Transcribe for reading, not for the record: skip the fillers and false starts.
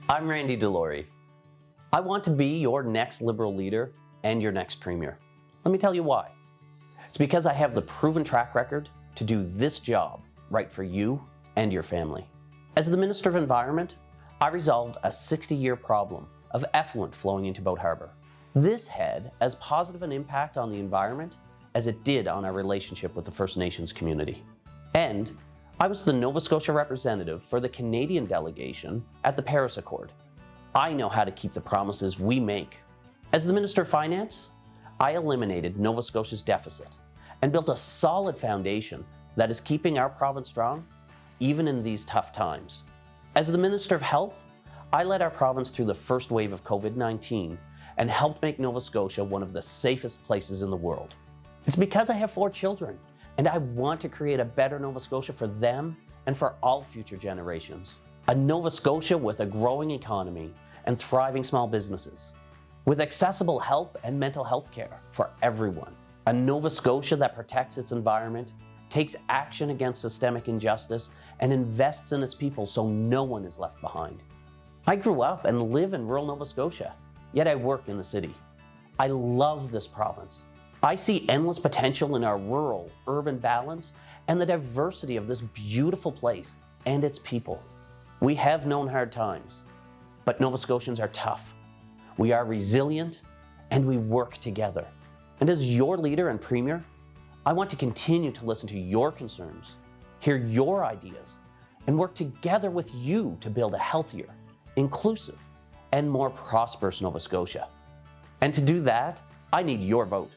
I'm Randy Delory. I want to be your next Liberal leader and your next Premier. Let me tell you why. It's because I have the proven track record to do this job right for you and your family. As the Minister of Environment, I resolved a 60-year problem of effluent flowing into Boat Harbour. This had as positive an impact on the environment as it did on our relationship with the First Nations community. And I was the Nova Scotia representative for the Canadian delegation at the Paris Accord. I know how to keep the promises we make. As the Minister of Finance, I eliminated Nova Scotia's deficit and built a solid foundation that is keeping our province strong, even in these tough times. As the Minister of Health, I led our province through the first wave of COVID-19 and helped make Nova Scotia one of the safest places in the world. It's because I have 4 children, and I want to create a better Nova Scotia for them and for all future generations. A Nova Scotia with a growing economy and thriving small businesses, with accessible health and mental health care for everyone. A Nova Scotia that protects its environment, takes action against systemic injustice, and invests in its people so no one is left behind. I grew up and live in rural Nova Scotia, yet I work in the city. I love this province. I see endless potential in our rural-urban balance and the diversity of this beautiful place and its people. We have known hard times, but Nova Scotians are tough. We are resilient, and we work together. And as your leader and Premier, I want to continue to listen to your concerns, hear your ideas, and work together with you to build a healthier, inclusive, and more prosperous Nova Scotia. And to do that, I need your vote.